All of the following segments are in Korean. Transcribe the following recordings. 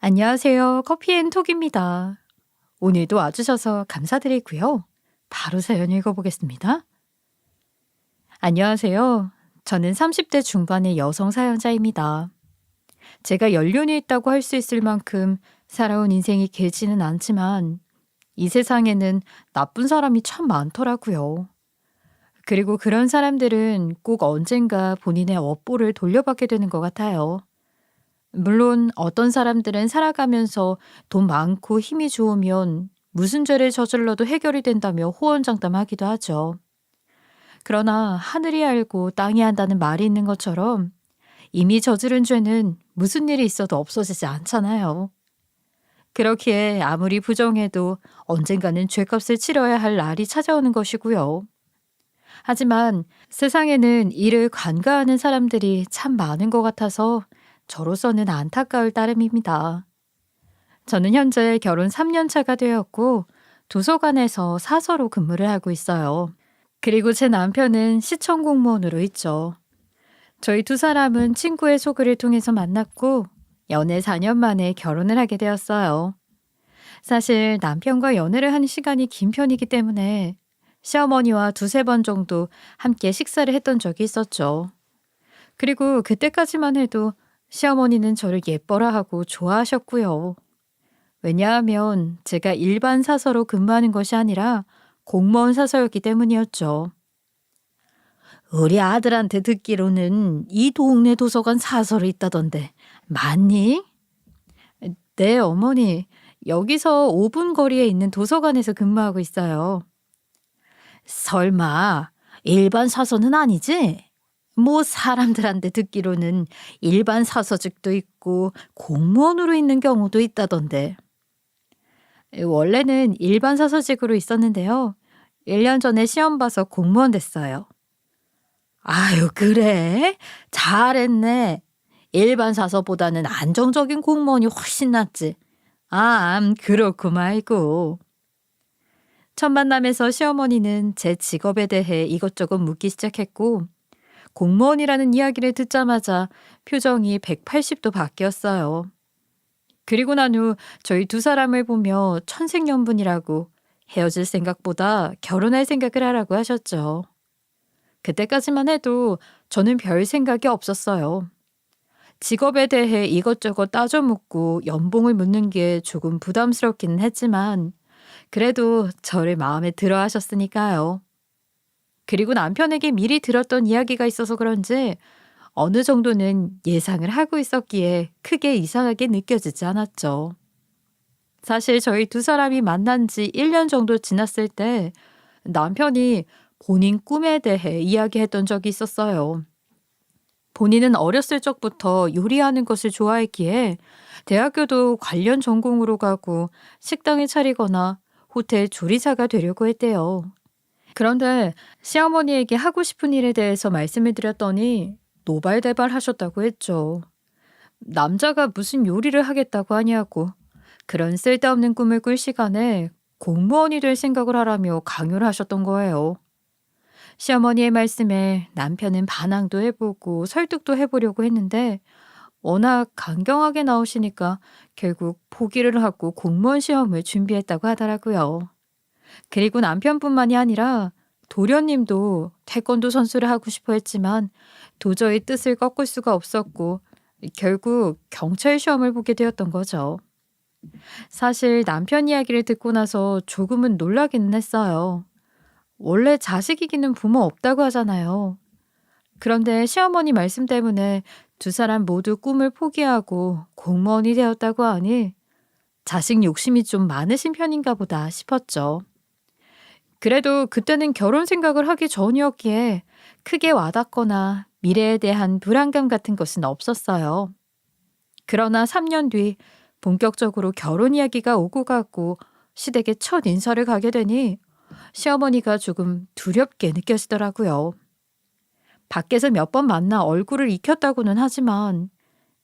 안녕하세요. 커피앤톡입니다. 오늘도 와주셔서 감사드리고요. 바로 사연 읽어보겠습니다. 안녕하세요. 저는 30대 중반의 여성 사연자입니다. 제가 연륜이 있다고 할 수 있을 만큼 살아온 인생이 길지는 않지만 이 세상에는 나쁜 사람이 참 많더라고요. 그리고 그런 사람들은 꼭 언젠가 본인의 업보를 돌려받게 되는 것 같아요. 물론 어떤 사람들은 살아가면서 돈 많고 힘이 좋으면 무슨 죄를 저질러도 해결이 된다며 호언장담하기도 하죠. 그러나 하늘이 알고 땅이 안다는 말이 있는 것처럼 이미 저지른 죄는 무슨 일이 있어도 없어지지 않잖아요. 그렇기에 아무리 부정해도 언젠가는 죄값을 치러야 할 날이 찾아오는 것이고요. 하지만 세상에는 이를 관가하는 사람들이 참 많은 것 같아서 저로서는 안타까울 따름입니다. 저는 현재 결혼 3년 차가 되었고 도서관에서 사서로 근무를 하고 있어요. 그리고 제 남편은 시청 공무원으로 있죠. 저희 두 사람은 친구의 소개를 통해서 만났고 연애 4년 만에 결혼을 하게 되었어요. 사실 남편과 연애를 하는 시간이 긴 편이기 때문에 시어머니와 두세 번 정도 함께 식사를 했던 적이 있었죠. 그리고 그때까지만 해도 시어머니는 저를 예뻐라 하고 좋아하셨고요. 왜냐하면 제가 일반 사서로 근무하는 것이 아니라 공무원 사서였기 때문이었죠. 우리 아들한테 듣기로는 이 동네 도서관 사서로 있다던데 맞니? 네, 어머니. 여기서 5분 거리에 있는 도서관에서 근무하고 있어요. 설마 일반 사서는 아니지? 뭐 사람들한테 듣기로는 일반 사서직도 있고 공무원으로 있는 경우도 있다던데. 원래는 일반 사서직으로 있었는데요. 1년 전에 시험 봐서 공무원 됐어요. 아유, 그래? 잘했네. 일반 사서보다는 안정적인 공무원이 훨씬 낫지. 아, 그렇고 말고. 첫 만남에서 시어머니는 제 직업에 대해 이것저것 묻기 시작했고, 공무원이라는 이야기를 듣자마자 표정이 180도 바뀌었어요. 그리고 난 후 저희 두 사람을 보며 천생연분이라고 헤어질 생각보다 결혼할 생각을 하라고 하셨죠. 그때까지만 해도 저는 별 생각이 없었어요. 직업에 대해 이것저것 따져 묻고 연봉을 묻는 게 조금 부담스럽기는 했지만 그래도 저를 마음에 들어 하셨으니까요. 그리고 남편에게 미리 들었던 이야기가 있어서 그런지 어느 정도는 예상을 하고 있었기에 크게 이상하게 느껴지지 않았죠. 사실 저희 두 사람이 만난 지 1년 정도 지났을 때 남편이 본인 꿈에 대해 이야기했던 적이 있었어요. 본인은 어렸을 적부터 요리하는 것을 좋아했기에 대학교도 관련 전공으로 가고 식당을 차리거나 호텔 조리사가 되려고 했대요. 그런데 시어머니에게 하고 싶은 일에 대해서 말씀을 드렸더니 노발대발 하셨다고 했죠. 남자가 무슨 요리를 하겠다고 하냐고. 그런 쓸데없는 꿈을 꿀 시간에 공무원이 될 생각을 하라며 강요를 하셨던 거예요. 시어머니의 말씀에 남편은 반항도 해보고 설득도 해보려고 했는데 워낙 강경하게 나오시니까 결국 포기를 하고 공무원 시험을 준비했다고 하더라고요. 그리고 남편뿐만이 아니라 도련님도 태권도 선수를 하고 싶어 했지만 도저히 뜻을 꺾을 수가 없었고 결국 경찰 시험을 보게 되었던 거죠. 사실 남편 이야기를 듣고 나서 조금은 놀라기는 했어요. 원래 자식 이기는 부모 없다고 하잖아요. 그런데 시어머니 말씀 때문에 두 사람 모두 꿈을 포기하고 공무원이 되었다고 하니 자식 욕심이 좀 많으신 편인가 보다 싶었죠. 그래도 그때는 결혼 생각을 하기 전이었기에 크게 와닿거나 미래에 대한 불안감 같은 것은 없었어요. 그러나 3년 뒤 본격적으로 결혼 이야기가 오고 가고 시댁에 첫 인사를 가게 되니 시어머니가 조금 두렵게 느껴지더라고요. 밖에서 몇 번 만나 얼굴을 익혔다고는 하지만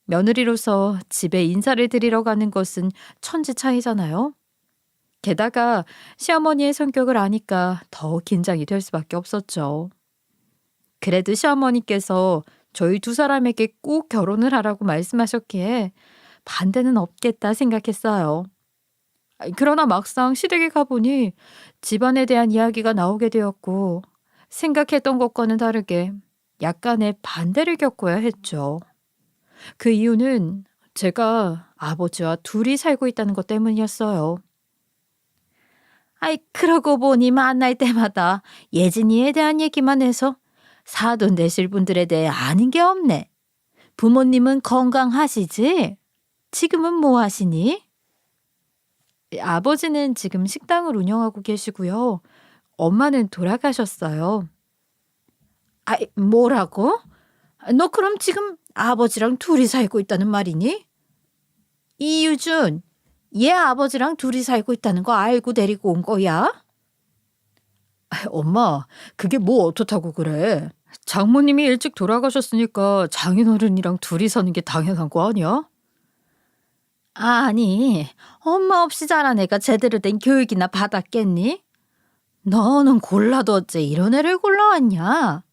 며느리로서 집에 인사를 드리러 가는 것은 천지 차이잖아요. 게다가 시어머니의 성격을 아니까 더 긴장이 될 수밖에 없었죠. 그래도 시어머니께서 저희 두 사람에게 꼭 결혼을 하라고 말씀하셨기에 반대는 없겠다 생각했어요. 그러나 막상 시댁에 가보니 집안에 대한 이야기가 나오게 되었고 생각했던 것과는 다르게 약간의 반대를 겪어야 했죠. 그 이유는 제가 아버지와 둘이 살고 있다는 것 때문이었어요. 그러고 보니 만날 때마다 예진이에 대한 얘기만 해서 사돈 되실 분들에 대해 아는 게 없네. 부모님은 건강하시지? 지금은 뭐 하시니? 아버지는 지금 식당을 운영하고 계시고요. 엄마는 돌아가셨어요. 뭐라고? 너 그럼 지금 아버지랑 둘이 살고 있다는 말이니? 이유준, 얘 아버지랑 둘이 살고 있다는 거 알고 데리고 온 거야? 엄마, 그게 뭐 어떻다고 그래? 장모님이 일찍 돌아가셨으니까 장인어른이랑 둘이 사는 게 당연한 거 아니야? 아니, 엄마 없이 자란 애가 제대로 된 교육이나 받았겠니? 너는 골라도 어째 이런 애를 골라왔냐?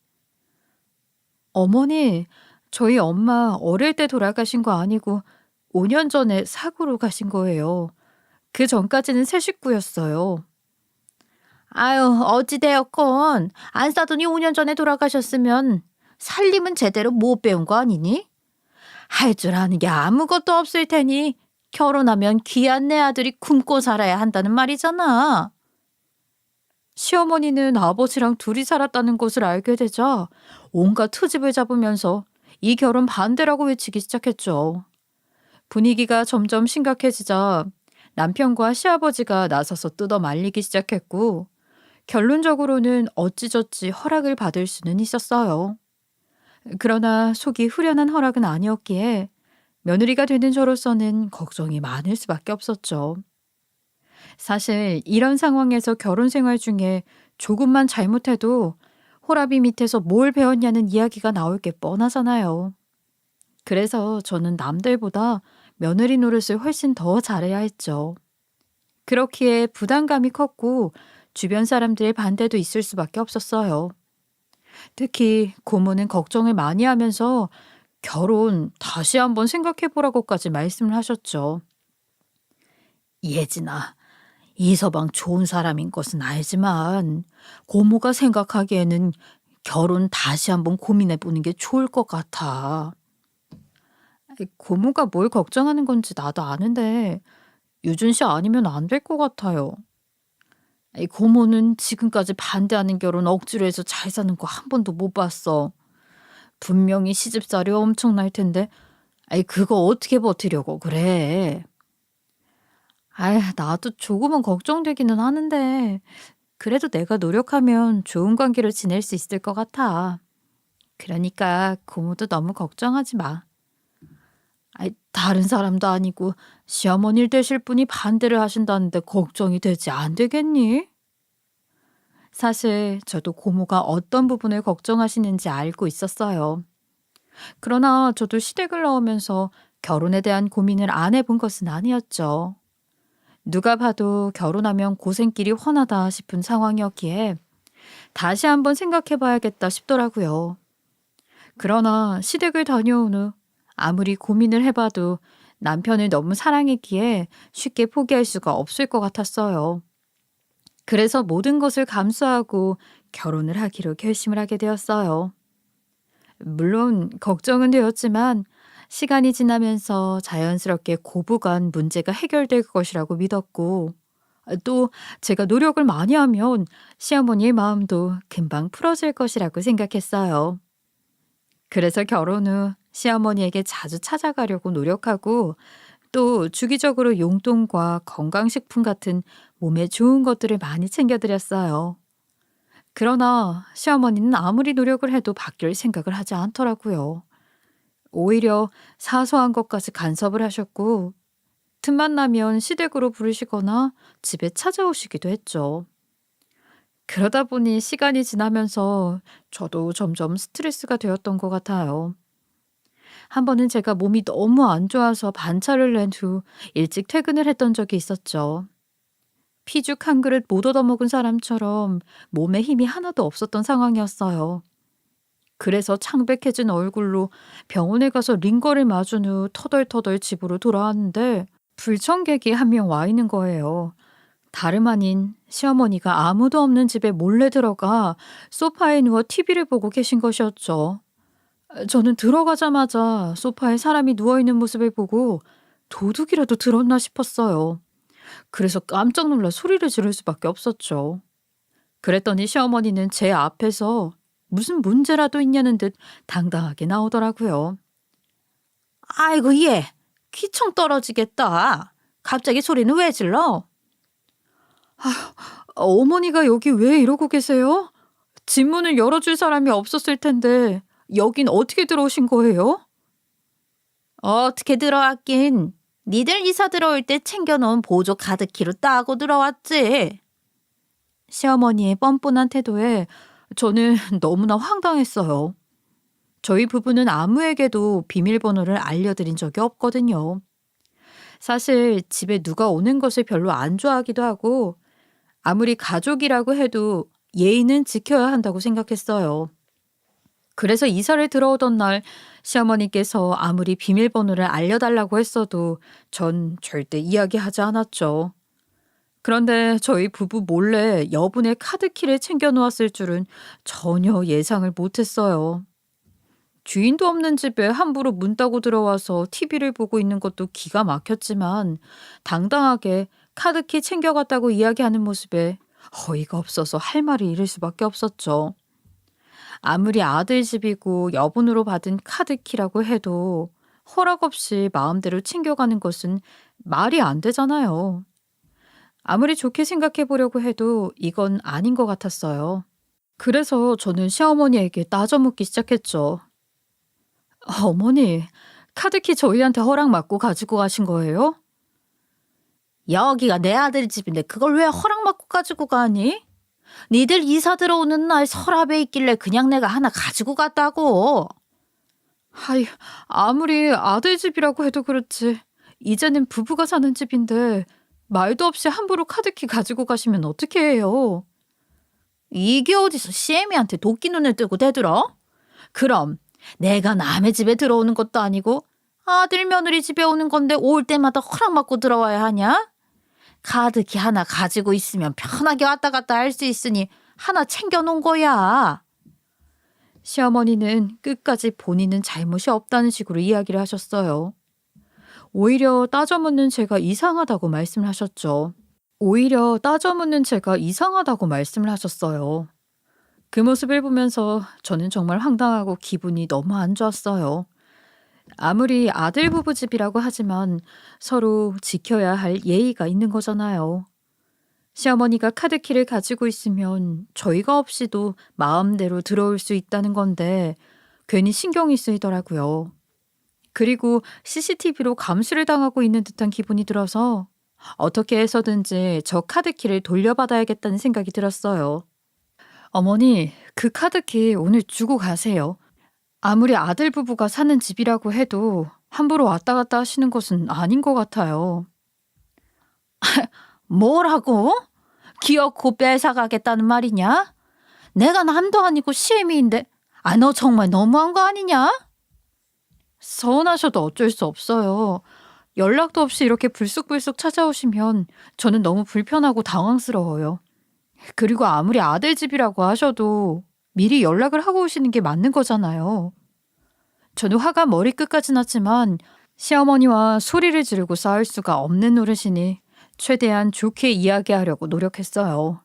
어머니, 저희 엄마 어릴 때 돌아가신 거 아니고 5년 전에 사고로 가신 거예요. 그 전까지는 새 식구였어요. 아유, 어찌되었건 안 싸더니 5년 전에 돌아가셨으면 살림은 제대로 못 배운 거 아니니? 할 줄 아는 게 아무것도 없을 테니 결혼하면 귀한 내 아들이 굶고 살아야 한다는 말이잖아. 시어머니는 아버지랑 둘이 살았다는 것을 알게 되자 온갖 트집을 잡으면서 이 결혼 반대라고 외치기 시작했죠. 분위기가 점점 심각해지자 남편과 시아버지가 나서서 뜯어 말리기 시작했고 결론적으로는 어찌저찌 허락을 받을 수는 있었어요. 그러나 속이 후련한 허락은 아니었기에 며느리가 되는 저로서는 걱정이 많을 수밖에 없었죠. 사실 이런 상황에서 결혼 생활 중에 조금만 잘못해도 호랍이 밑에서 뭘 배웠냐는 이야기가 나올 게 뻔하잖아요. 그래서 저는 남들보다 며느리 노릇을 훨씬 더 잘해야 했죠. 그렇기에 부담감이 컸고 주변 사람들의 반대도 있을 수밖에 없었어요. 특히 고모는 걱정을 많이 하면서 결혼 다시 한번 생각해보라고까지 말씀을 하셨죠. 예진아, 이서방 좋은 사람인 것은 알지만 고모가 생각하기에는 결혼 다시 한번 고민해보는 게 좋을 것 같아. 고모가 뭘 걱정하는 건지 나도 아는데 유준 씨 아니면 안 될 것 같아요. 고모는 지금까지 반대하는 결혼 억지로 해서 잘 사는 거 한 번도 못 봤어. 분명히 시집살이 엄청날 텐데 그거 어떻게 버티려고 그래. 나도 조금은 걱정되기는 하는데 그래도 내가 노력하면 좋은 관계로 지낼 수 있을 것 같아. 그러니까 고모도 너무 걱정하지 마. 다른 사람도 아니고 시어머니를 되실 분이 반대를 하신다는데 걱정이 되지 안 되겠니? 사실 저도 고모가 어떤 부분을 걱정하시는지 알고 있었어요. 그러나 저도 시댁을 나오면서 결혼에 대한 고민을 안 해본 것은 아니었죠. 누가 봐도 결혼하면 고생길이 훤하다 싶은 상황이었기에 다시 한번 생각해 봐야겠다 싶더라고요. 그러나 시댁을 다녀온 후 아무리 고민을 해봐도 남편을 너무 사랑했기에 쉽게 포기할 수가 없을 것 같았어요. 그래서 모든 것을 감수하고 결혼을 하기로 결심을 하게 되었어요. 물론 걱정은 되었지만 시간이 지나면서 자연스럽게 고부간 문제가 해결될 것이라고 믿었고 또 제가 노력을 많이 하면 시어머니의 마음도 금방 풀어질 것이라고 생각했어요. 그래서 결혼 후 시어머니에게 자주 찾아가려고 노력하고 또 주기적으로 용돈과 건강식품 같은 몸에 좋은 것들을 많이 챙겨드렸어요. 그러나 시어머니는 아무리 노력을 해도 바뀔 생각을 하지 않더라고요. 오히려 사소한 것까지 간섭을 하셨고 틈만 나면 시댁으로 부르시거나 집에 찾아오시기도 했죠. 그러다 보니 시간이 지나면서 저도 점점 스트레스가 되었던 것 같아요. 한 번은 제가 몸이 너무 안 좋아서 반차를 낸 후 일찍 퇴근을 했던 적이 있었죠. 피죽 한 그릇 못 얻어먹은 사람처럼 몸에 힘이 하나도 없었던 상황이었어요. 그래서 창백해진 얼굴로 병원에 가서 링거를 맞은 후 터덜터덜 집으로 돌아왔는데 불청객이 한 명 와 있는 거예요. 다름 아닌 시어머니가 아무도 없는 집에 몰래 들어가 소파에 누워 TV를 보고 계신 것이었죠. 저는 들어가자마자 소파에 사람이 누워있는 모습을 보고 도둑이라도 들었나 싶었어요. 그래서 깜짝 놀라 소리를 지를 수밖에 없었죠. 그랬더니 시어머니는 제 앞에서 무슨 문제라도 있냐는 듯 당당하게 나오더라고요. 아이고 얘 귀청 떨어지겠다. 갑자기 소리는 왜 질러? 어머니가 여기 왜 이러고 계세요? 집 문을 열어줄 사람이 없었을 텐데 여긴 어떻게 들어오신 거예요? 어떻게 들어왔긴. 니들 이사 들어올 때 챙겨놓은 보조 카드키로 따고 들어왔지. 시어머니의 뻔뻔한 태도에 저는 너무나 황당했어요. 저희 부부는 아무에게도 비밀번호를 알려드린 적이 없거든요. 사실 집에 누가 오는 것을 별로 안 좋아하기도 하고 아무리 가족이라고 해도 예의는 지켜야 한다고 생각했어요. 그래서 이사를 들어오던 날 시어머니께서 아무리 비밀번호를 알려달라고 했어도 전 절대 이야기하지 않았죠. 그런데 저희 부부 몰래 여분의 카드키를 챙겨 놓았을 줄은 전혀 예상을 못했어요. 주인도 없는 집에 함부로 문 따고 들어와서 TV를 보고 있는 것도 기가 막혔지만 당당하게 카드키 챙겨갔다고 이야기하는 모습에 어이가 없어서 할 말을 잃을 수밖에 없었죠. 아무리 아들 집이고 여분으로 받은 카드키라고 해도 허락 없이 마음대로 챙겨가는 것은 말이 안 되잖아요. 아무리 좋게 생각해 보려고 해도 이건 아닌 것 같았어요. 그래서 저는 시어머니에게 따져 묻기 시작했죠. 어머니, 카드키 저희한테 허락 받고 가지고 가신 거예요? 여기가 내 아들 집인데 그걸 왜 허락 받고 가지고 가니? 니들 이사 들어오는 날 서랍에 있길래 그냥 내가 하나 가지고 갔다고. 하이, 아무리 아들 집이라고 해도 그렇지. 이제는 부부가 사는 집인데 말도 없이 함부로 카드키 가지고 가시면 어떻게 해요? 이게 어디서 시애미한테 도끼 눈을 뜨고 대들어? 그럼 내가 남의 집에 들어오는 것도 아니고 아들 며느리 집에 오는 건데 올 때마다 허락받고 들어와야 하냐? 카드키 하나 가지고 있으면 편하게 왔다 갔다 할 수 있으니 하나 챙겨놓은 거야. 시어머니는 끝까지 본인은 잘못이 없다는 식으로 이야기를 하셨어요. 오히려 따져 묻는 제가 이상하다고 말씀을 하셨죠. 그 모습을 보면서 저는 정말 황당하고 기분이 너무 안 좋았어요. 아무리 아들 부부 집이라고 하지만 서로 지켜야 할 예의가 있는 거잖아요. 시어머니가 카드키를 가지고 있으면 저희가 없이도 마음대로 들어올 수 있다는 건데 괜히 신경이 쓰이더라고요. 그리고 CCTV로 감시를 당하고 있는 듯한 기분이 들어서 어떻게 해서든지 저 카드키를 돌려받아야겠다는 생각이 들었어요. 어머니, 그 카드키 오늘 주고 가세요. 아무리 아들 부부가 사는 집이라고 해도 함부로 왔다 갔다 하시는 것은 아닌 것 같아요. 뭐라고? 기어코 뺏어가겠다는 말이냐? 내가 남도 아니고 시애미인데 너 정말 너무한 거 아니냐? 서운하셔도 어쩔 수 없어요. 연락도 없이 이렇게 불쑥불쑥 찾아오시면 저는 너무 불편하고 당황스러워요. 그리고 아무리 아들 집이라고 하셔도 미리 연락을 하고 오시는 게 맞는 거잖아요. 저는 화가 머리끝까지 났지만 시어머니와 소리를 지르고 싸울 수가 없는 노릇이니 최대한 좋게 이야기하려고 노력했어요.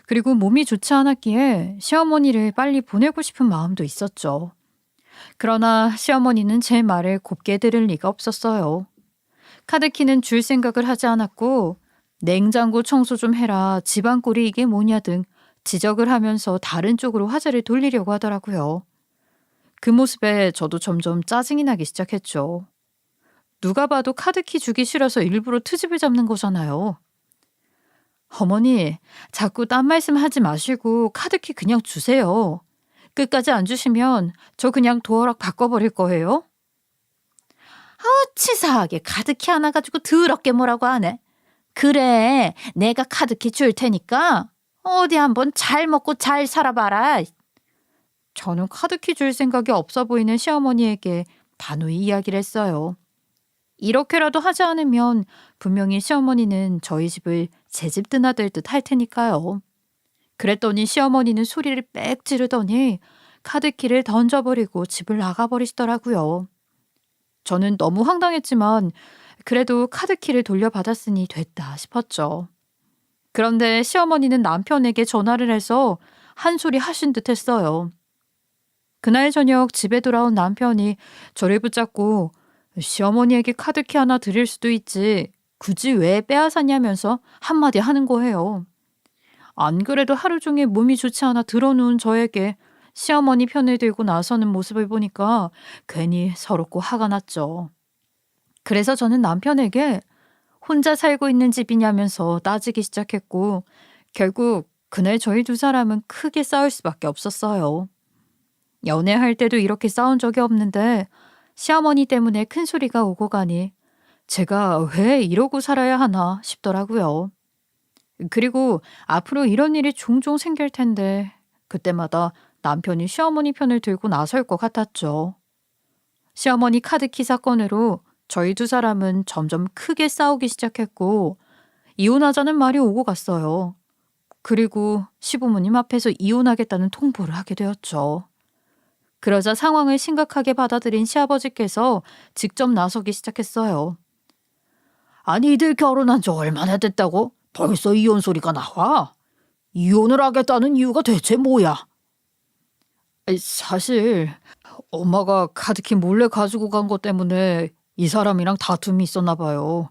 그리고 몸이 좋지 않았기에 시어머니를 빨리 보내고 싶은 마음도 있었죠. 그러나 시어머니는 제 말을 곱게 들을 리가 없었어요. 카드키는 줄 생각을 하지 않았고 냉장고 청소 좀 해라, 집안꼴이 이게 뭐냐 등 지적을 하면서 다른 쪽으로 화제를 돌리려고 하더라고요. 그 모습에 저도 점점 짜증이 나기 시작했죠. 누가 봐도 카드키 주기 싫어서 일부러 트집을 잡는 거잖아요. 어머니, 자꾸 딴 말씀 하지 마시고 카드키 그냥 주세요. 끝까지 안 주시면 저 그냥 도어락 바꿔버릴 거예요. 치사하게 카드키 하나 가지고 더럽게 뭐라고 하네. 그래, 내가 카드키 줄 테니까 어디 한번 잘 먹고 잘 살아봐라. 저는 카드키 줄 생각이 없어 보이는 시어머니에게 단호히 이야기를 했어요. 이렇게라도 하지 않으면 분명히 시어머니는 저희 집을 제 집 드나들듯 할 테니까요. 그랬더니 시어머니는 소리를 빽 지르더니 카드키를 던져버리고 집을 나가버리시더라고요. 저는 너무 황당했지만 그래도 카드키를 돌려받았으니 됐다 싶었죠. 그런데 시어머니는 남편에게 전화를 해서 한 소리 하신 듯 했어요. 그날 저녁 집에 돌아온 남편이 저를 붙잡고 시어머니에게 카드키 하나 드릴 수도 있지. 굳이 왜 빼앗았냐면서 한마디 하는 거예요. 안 그래도 하루 종일 몸이 좋지 않아 들어누운 저에게 시어머니 편을 들고 나서는 모습을 보니까 괜히 서럽고 화가 났죠. 그래서 저는 남편에게 혼자 살고 있는 집이냐면서 따지기 시작했고 결국 그날 저희 두 사람은 크게 싸울 수밖에 없었어요. 연애할 때도 이렇게 싸운 적이 없는데 시어머니 때문에 큰 소리가 오고 가니 제가 왜 이러고 살아야 하나 싶더라고요. 그리고 앞으로 이런 일이 종종 생길 텐데 그때마다 남편이 시어머니 편을 들고 나설 것 같았죠. 시어머니 카드키 사건으로 저희 두 사람은 점점 크게 싸우기 시작했고 이혼하자는 말이 오고 갔어요. 그리고 시부모님 앞에서 이혼하겠다는 통보를 하게 되었죠. 그러자 상황을 심각하게 받아들인 시아버지께서 직접 나서기 시작했어요. 아니 이들 결혼한 지 얼마나 됐다고? 벌써 이혼 소리가 나와? 이혼을 하겠다는 이유가 대체 뭐야? 사실 엄마가 카드키 몰래 가지고 간 것 때문에 이 사람이랑 다툼이 있었나 봐요.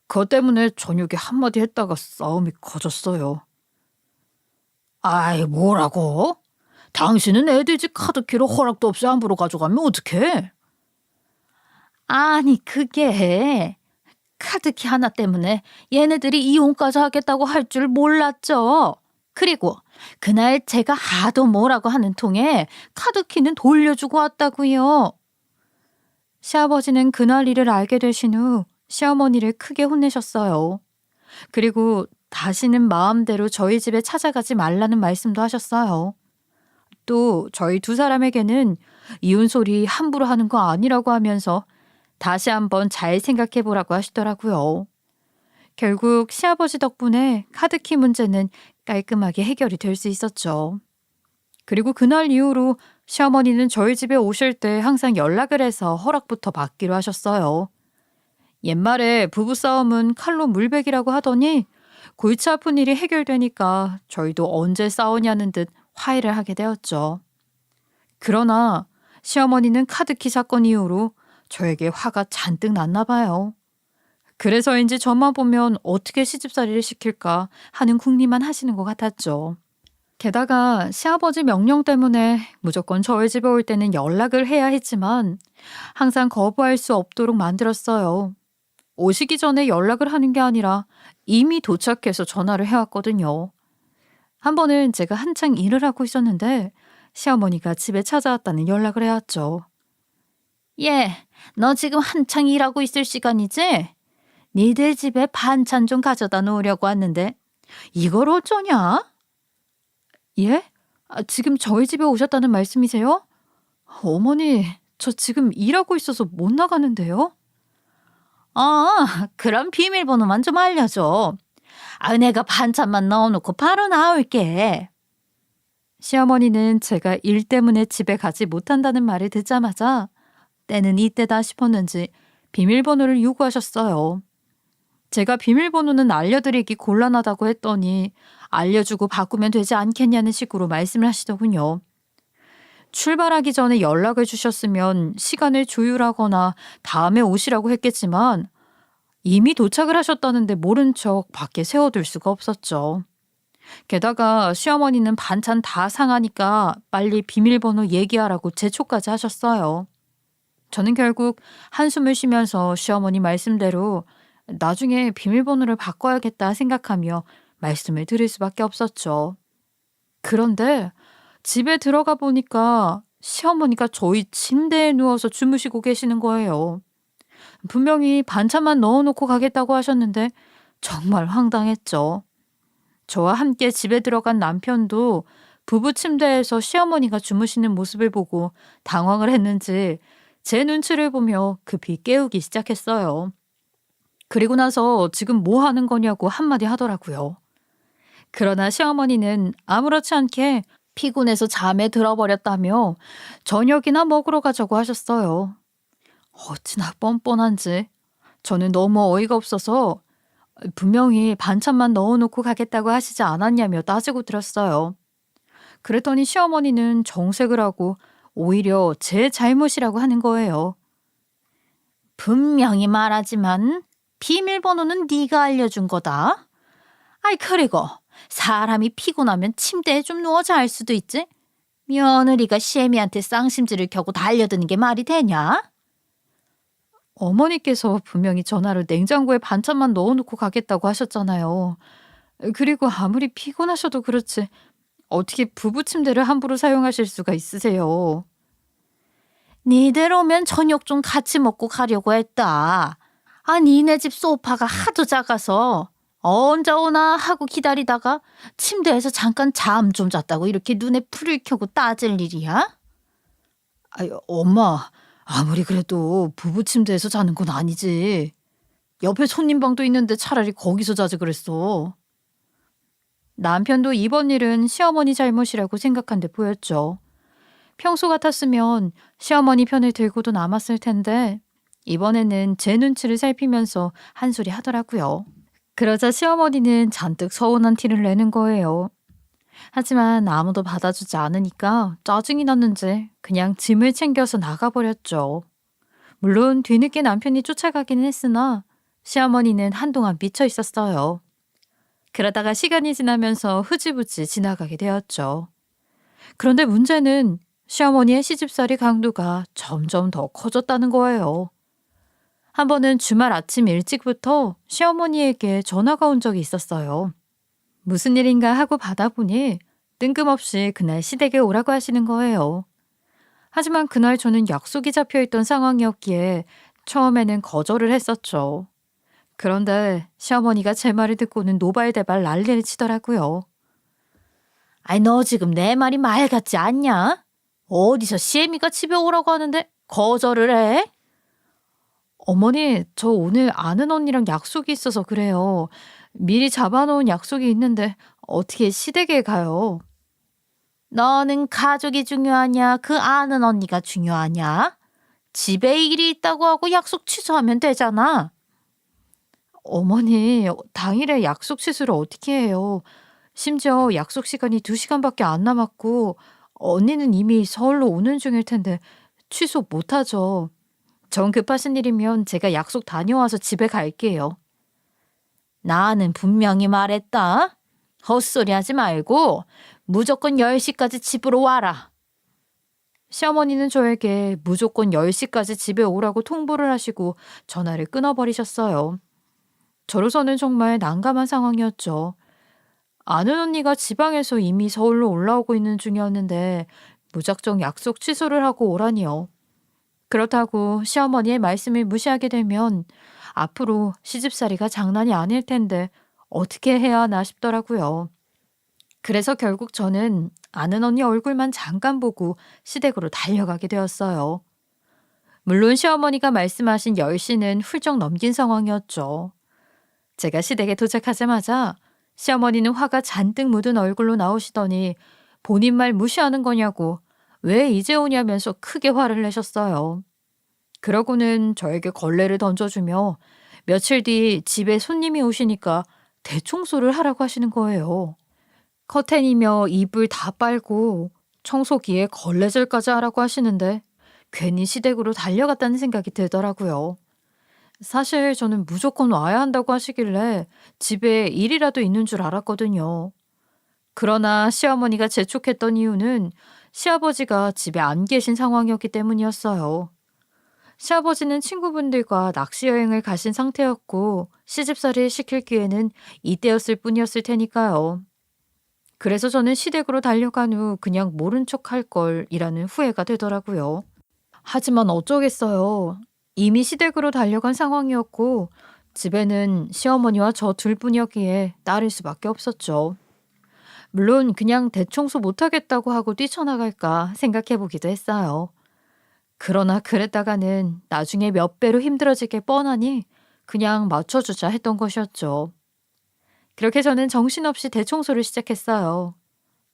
그것 때문에 저녁에 한마디 했다가 싸움이 커졌어요. 아이 뭐라고? 당신은 애들 집 카드키로 허락도 없이 함부로 가져가면 어떡해? 아니 그게 카드키 하나 때문에 얘네들이 이혼까지 하겠다고 할 줄 몰랐죠. 그리고 그날 제가 하도 뭐라고 하는 통에 카드키는 돌려주고 왔다고요. 시아버지는 그날 일을 알게 되신 후 시어머니를 크게 혼내셨어요. 그리고 다시는 마음대로 저희 집에 찾아가지 말라는 말씀도 하셨어요. 또 저희 두 사람에게는 이혼 소리 함부로 하는 거 아니라고 하면서 다시 한번 잘 생각해 보라고 하시더라고요. 결국 시아버지 덕분에 카드키 문제는 깔끔하게 해결이 될 수 있었죠. 그리고 그날 이후로 시어머니는 저희 집에 오실 때 항상 연락을 해서 허락부터 받기로 하셨어요. 옛말에 부부싸움은 칼로 물베기라고 하더니 골치 아픈 일이 해결되니까 저희도 언제 싸우냐는 듯 화해를 하게 되었죠. 그러나 시어머니는 카드키 사건 이후로 저에게 화가 잔뜩 났나 봐요. 그래서인지 저만 보면 어떻게 시집살이를 시킬까 하는 궁리만 하시는 것 같았죠. 게다가 시아버지 명령 때문에 무조건 저희 집에 올 때는 연락을 해야 했지만 항상 거부할 수 없도록 만들었어요. 오시기 전에 연락을 하는 게 아니라 이미 도착해서 전화를 해왔거든요. 한 번은 제가 한창 일을 하고 있었는데 시어머니가 집에 찾아왔다는 연락을 해왔죠. 예, 너 지금 한창 일하고 있을 시간이지? 니들 집에 반찬 좀 가져다 놓으려고 왔는데 이걸 어쩌냐? 예? 지금 저희 집에 오셨다는 말씀이세요? 어머니, 저 지금 일하고 있어서 못 나가는데요? 그럼 비밀번호만 좀 알려줘. 내가 반찬만 넣어놓고 바로 나올게. 시어머니는 제가 일 때문에 집에 가지 못한다는 말을 듣자마자 때는 이때다 싶었는지 비밀번호를 요구하셨어요. 제가 비밀번호는 알려드리기 곤란하다고 했더니 알려주고 바꾸면 되지 않겠냐는 식으로 말씀을 하시더군요. 출발하기 전에 연락을 주셨으면 시간을 조율하거나 다음에 오시라고 했겠지만 이미 도착을 하셨다는데 모른 척 밖에 세워둘 수가 없었죠. 게다가 시어머니는 반찬 다 상하니까 빨리 비밀번호 얘기하라고 재촉까지 하셨어요. 저는 결국 한숨을 쉬면서 시어머니 말씀대로 나중에 비밀번호를 바꿔야겠다 생각하며 말씀을 드릴 수밖에 없었죠. 그런데 집에 들어가 보니까 시어머니가 저희 침대에 누워서 주무시고 계시는 거예요. 분명히 반찬만 넣어놓고 가겠다고 하셨는데 정말 황당했죠. 저와 함께 집에 들어간 남편도 부부 침대에서 시어머니가 주무시는 모습을 보고 당황을 했는지 제 눈치를 보며 급히 깨우기 시작했어요. 그리고 나서 지금 뭐 하는 거냐고 한마디 하더라고요. 그러나 시어머니는 아무렇지 않게 피곤해서 잠에 들어버렸다며 저녁이나 먹으러 가자고 하셨어요. 어찌나 뻔뻔한지 저는 너무 어이가 없어서 분명히 반찬만 넣어놓고 가겠다고 하시지 않았냐며 따지고 들었어요. 그랬더니 시어머니는 정색을 하고 오히려 제 잘못이라고 하는 거예요. 분명히 말하지만 비밀번호는 네가 알려준 거다. 아이 그리고 사람이 피곤하면 침대에 좀 누워 잘 수도 있지. 며느리가 시애미한테 쌍심지를 켜고 달려드는 게 말이 되냐? 어머니께서 분명히 전화를 냉장고에 반찬만 넣어놓고 가겠다고 하셨잖아요. 그리고 아무리 피곤하셔도 그렇지 어떻게 부부 침대를 함부로 사용하실 수가 있으세요? 니들 오면 저녁 좀 같이 먹고 가려고 했다. 아, 니네 집 소파가 하도 작아서 언제 오나 하고 기다리다가 침대에서 잠깐 잠 좀 잤다고 이렇게 눈에 불을 켜고 따질 일이야? 아유, 엄마, 아무리 그래도 부부 침대에서 자는 건 아니지. 옆에 손님 방도 있는데 차라리 거기서 자지 그랬어. 남편도 이번 일은 시어머니 잘못이라고 생각한 데 보였죠. 평소 같았으면 시어머니 편을 들고도 남았을 텐데 이번에는 제 눈치를 살피면서 한 소리 하더라고요. 그러자 시어머니는 잔뜩 서운한 티를 내는 거예요. 하지만 아무도 받아주지 않으니까 짜증이 났는지 그냥 짐을 챙겨서 나가버렸죠. 물론 뒤늦게 남편이 쫓아가기는 했으나 시어머니는 한동안 미쳐 있었어요. 그러다가 시간이 지나면서 흐지부지 지나가게 되었죠. 그런데 문제는 시어머니의 시집살이 강도가 점점 더 커졌다는 거예요. 한 번은 주말 아침 일찍부터 시어머니에게 전화가 온 적이 있었어요. 무슨 일인가 하고 받아보니 뜬금없이 그날 시댁에 오라고 하시는 거예요. 하지만 그날 저는 약속이 잡혀있던 상황이었기에 처음에는 거절을 했었죠. 그런데 시어머니가 제 말을 듣고는 노발대발 난리를 치더라고요. 아이 너 지금 내 말이 말 같지 않냐? 어디서 시애미가 집에 오라고 하는데 거절을 해? 어머니, 저 오늘 아는 언니랑 약속이 있어서 그래요. 미리 잡아놓은 약속이 있는데 어떻게 시댁에 가요? 너는 가족이 중요하냐? 그 아는 언니가 중요하냐? 집에 일이 있다고 하고 약속 취소하면 되잖아. 어머니, 당일에 약속 취소를 어떻게 해요? 심지어 약속 시간이 2시간밖에 안 남았고 언니는 이미 서울로 오는 중일 텐데 취소 못하죠. 정 급하신 일이면 제가 약속 다녀와서 집에 갈게요. 나는 분명히 말했다. 헛소리 하지 말고 무조건 10시까지 집으로 와라. 시어머니는 저에게 무조건 10시까지 집에 오라고 통보를 하시고 전화를 끊어버리셨어요. 저로서는 정말 난감한 상황이었죠. 아는 언니가 지방에서 이미 서울로 올라오고 있는 중이었는데 무작정 약속 취소를 하고 오라니요. 그렇다고 시어머니의 말씀을 무시하게 되면 앞으로 시집살이가 장난이 아닐 텐데 어떻게 해야 하나 싶더라고요. 그래서 결국 저는 아는 언니 얼굴만 잠깐 보고 시댁으로 달려가게 되었어요. 물론 시어머니가 말씀하신 10시는 훌쩍 넘긴 상황이었죠. 제가 시댁에 도착하자마자 시어머니는 화가 잔뜩 묻은 얼굴로 나오시더니 본인 말 무시하는 거냐고 왜 이제 오냐면서 크게 화를 내셨어요. 그러고는 저에게 걸레를 던져주며 며칠 뒤 집에 손님이 오시니까 대청소를 하라고 하시는 거예요. 커튼이며 이불 다 빨고 청소기에 걸레질까지 하라고 하시는데 괜히 시댁으로 달려갔다는 생각이 들더라고요. 사실 저는 무조건 와야 한다고 하시길래 집에 일이라도 있는 줄 알았거든요. 그러나 시어머니가 재촉했던 이유는 시아버지가 집에 안 계신 상황이었기 때문이었어요. 시아버지는 친구분들과 낚시 여행을 가신 상태였고 시집살이를 시킬 기회는 이때였을 뿐이었을 테니까요. 그래서 저는 시댁으로 달려간 후 그냥 모른 척 할 걸이라는 후회가 되더라고요. 하지만 어쩌겠어요. 이미 시댁으로 달려간 상황이었고 집에는 시어머니와 저 둘뿐이었기에 따를 수밖에 없었죠. 물론 그냥 대청소 못하겠다고 하고 뛰쳐나갈까 생각해 보기도 했어요. 그러나 그랬다가는 나중에 몇 배로 힘들어질 게 뻔하니 그냥 맞춰주자 했던 것이었죠. 그렇게 저는 정신없이 대청소를 시작했어요.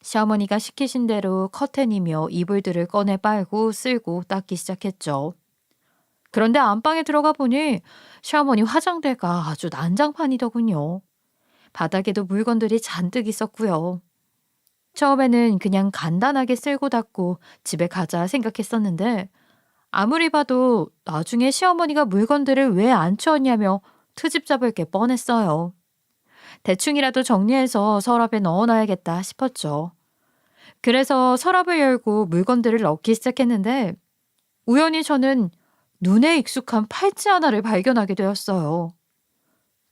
시어머니가 시키신 대로 커튼이며 이불들을 꺼내 빨고 쓸고 닦기 시작했죠. 그런데 안방에 들어가 보니 시어머니 화장대가 아주 난장판이더군요. 바닥에도 물건들이 잔뜩 있었고요. 처음에는 그냥 간단하게 쓸고 닦고 집에 가자 생각했었는데 아무리 봐도 나중에 시어머니가 물건들을 왜 안 치웠냐며 트집 잡을 게 뻔했어요. 대충이라도 정리해서 서랍에 넣어놔야겠다 싶었죠. 그래서 서랍을 열고 물건들을 넣기 시작했는데 우연히 저는 눈에 익숙한 팔찌 하나를 발견하게 되었어요.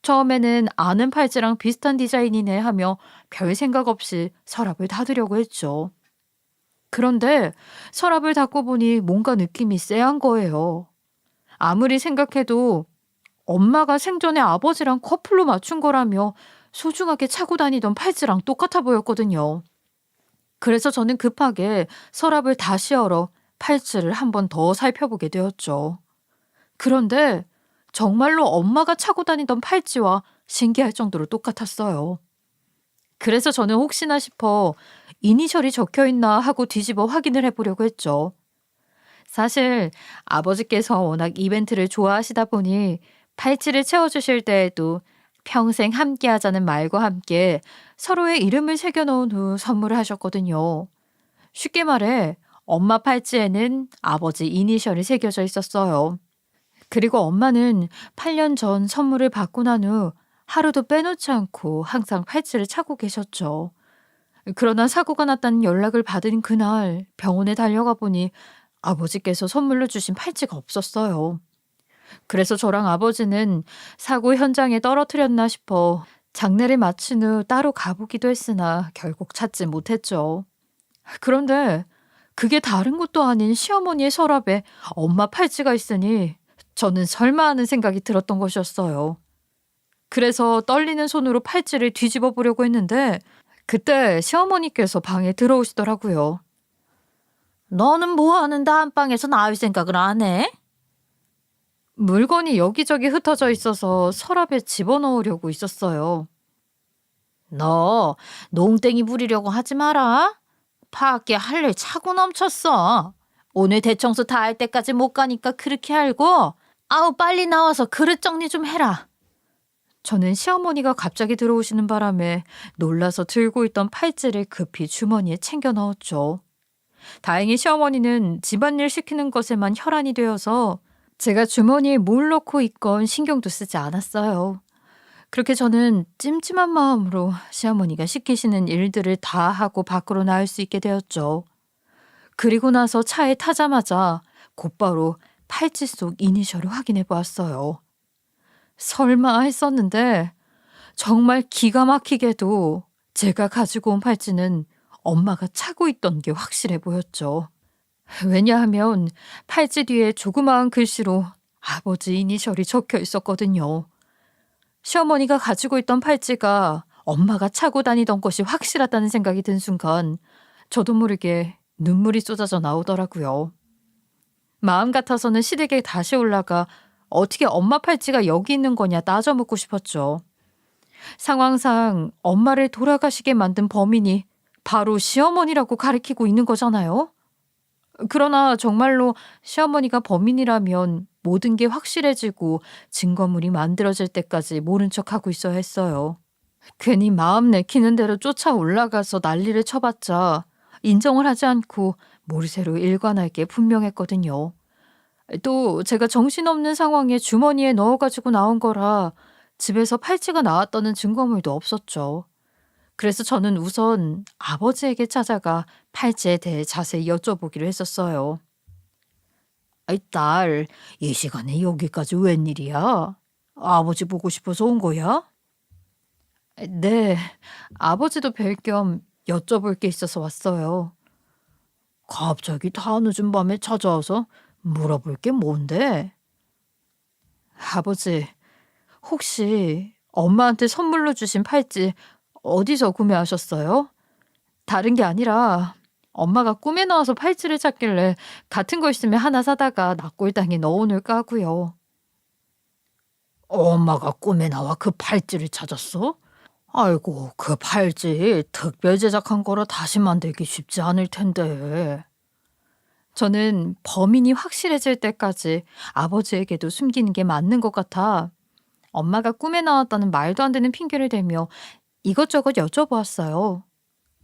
처음에는 아는 팔찌랑 비슷한 디자인이네 하며 별 생각 없이 서랍을 닫으려고 했죠. 그런데 서랍을 닫고 보니 뭔가 느낌이 쎄한 거예요. 아무리 생각해도 엄마가 생전에 아버지랑 커플로 맞춘 거라며 소중하게 차고 다니던 팔찌랑 똑같아 보였거든요. 그래서 저는 급하게 서랍을 다시 열어 팔찌를 한 번 더 살펴보게 되었죠. 그런데 정말로 엄마가 차고 다니던 팔찌와 신기할 정도로 똑같았어요. 그래서 저는 혹시나 싶어 이니셜이 적혀 있나 하고 뒤집어 확인을 해보려고 했죠. 사실 아버지께서 워낙 이벤트를 좋아하시다 보니 팔찌를 채워주실 때에도 평생 함께 하자는 말과 함께 서로의 이름을 새겨놓은 후 선물을 하셨거든요. 쉽게 말해 엄마 팔찌에는 아버지 이니셜이 새겨져 있었어요. 그리고 엄마는 8년 전 선물을 받고 난 후 하루도 빼놓지 않고 항상 팔찌를 차고 계셨죠. 그러나 사고가 났다는 연락을 받은 그날 병원에 달려가 보니 아버지께서 선물로 주신 팔찌가 없었어요. 그래서 저랑 아버지는 사고 현장에 떨어뜨렸나 싶어 장례를 마친 후 따로 가보기도 했으나 결국 찾지 못했죠. 그런데 그게 다른 것도 아닌 시어머니의 서랍에 엄마 팔찌가 있으니 저는 설마 하는 생각이 들었던 것이었어요. 그래서 떨리는 손으로 팔찌를 뒤집어 보려고 했는데 그때 시어머니께서 방에 들어오시더라고요. 너는 뭐 하는데 안방에서 나올 생각을 안 해? 물건이 여기저기 흩어져 있어서 서랍에 집어넣으려고 있었어요. 너 농땡이 부리려고 하지 마라. 밖에 할 일 차고 넘쳤어. 오늘 대청소 다 할 때까지 못 가니까 그렇게 알고 아우 빨리 나와서 그릇 정리 좀 해라. 저는 시어머니가 갑자기 들어오시는 바람에 놀라서 들고 있던 팔찌를 급히 주머니에 챙겨 넣었죠. 다행히 시어머니는 집안일 시키는 것에만 혈안이 되어서 제가 주머니에 뭘 넣고 있건 신경도 쓰지 않았어요. 그렇게 저는 찜찜한 마음으로 시어머니가 시키시는 일들을 다 하고 밖으로 나올 수 있게 되었죠. 그리고 나서 차에 타자마자 곧바로 팔찌 속 이니셜을 확인해 보았어요. 설마 했었는데 정말 기가 막히게도 제가 가지고 온 팔찌는 엄마가 차고 있던 게 확실해 보였죠. 왜냐하면 팔찌 뒤에 조그마한 글씨로 아버지 이니셜이 적혀 있었거든요. 시어머니가 가지고 있던 팔찌가 엄마가 차고 다니던 것이 확실하다는 생각이 든 순간 저도 모르게 눈물이 쏟아져 나오더라고요. 마음 같아서는 시댁에 다시 올라가 어떻게 엄마 팔찌가 여기 있는 거냐 따져 묻고 싶었죠. 상황상 엄마를 돌아가시게 만든 범인이 바로 시어머니라고 가리키고 있는 거잖아요. 그러나 정말로 시어머니가 범인이라면 모든 게 확실해지고 증거물이 만들어질 때까지 모른 척하고 있어야 했어요. 괜히 마음 내키는 대로 쫓아 올라가서 난리를 쳐봤자 인정을 하지 않고 모르쇠로 일관할 게 분명했거든요. 또 제가 정신없는 상황에 주머니에 넣어가지고 나온 거라 집에서 팔찌가 나왔다는 증거물도 없었죠. 그래서 저는 우선 아버지에게 찾아가 팔찌에 대해 자세히 여쭤보기로 했었어요. 아이 딸, 이 시간에 여기까지 웬일이야? 아버지 보고 싶어서 온 거야? 네, 아버지도 뵐 겸 여쭤볼 게 있어서 왔어요. 갑자기 다 늦은 밤에 찾아와서 물어볼 게 뭔데? 아버지, 혹시 엄마한테 선물로 주신 팔찌 어디서 구매하셨어요? 다른 게 아니라 엄마가 꿈에 나와서 팔찌를 찾길래 같은 거 있으면 하나 사다가 납골당에 넣어놓을까 하고요. 엄마가 꿈에 나와 그 팔찌를 찾았어? 아이고, 그 팔찌 특별 제작한 거라 다시 만들기 쉽지 않을 텐데. 저는 범인이 확실해질 때까지 아버지에게도 숨기는 게 맞는 것 같아 엄마가 꿈에 나왔다는 말도 안 되는 핑계를 대며 이것저것 여쭤보았어요.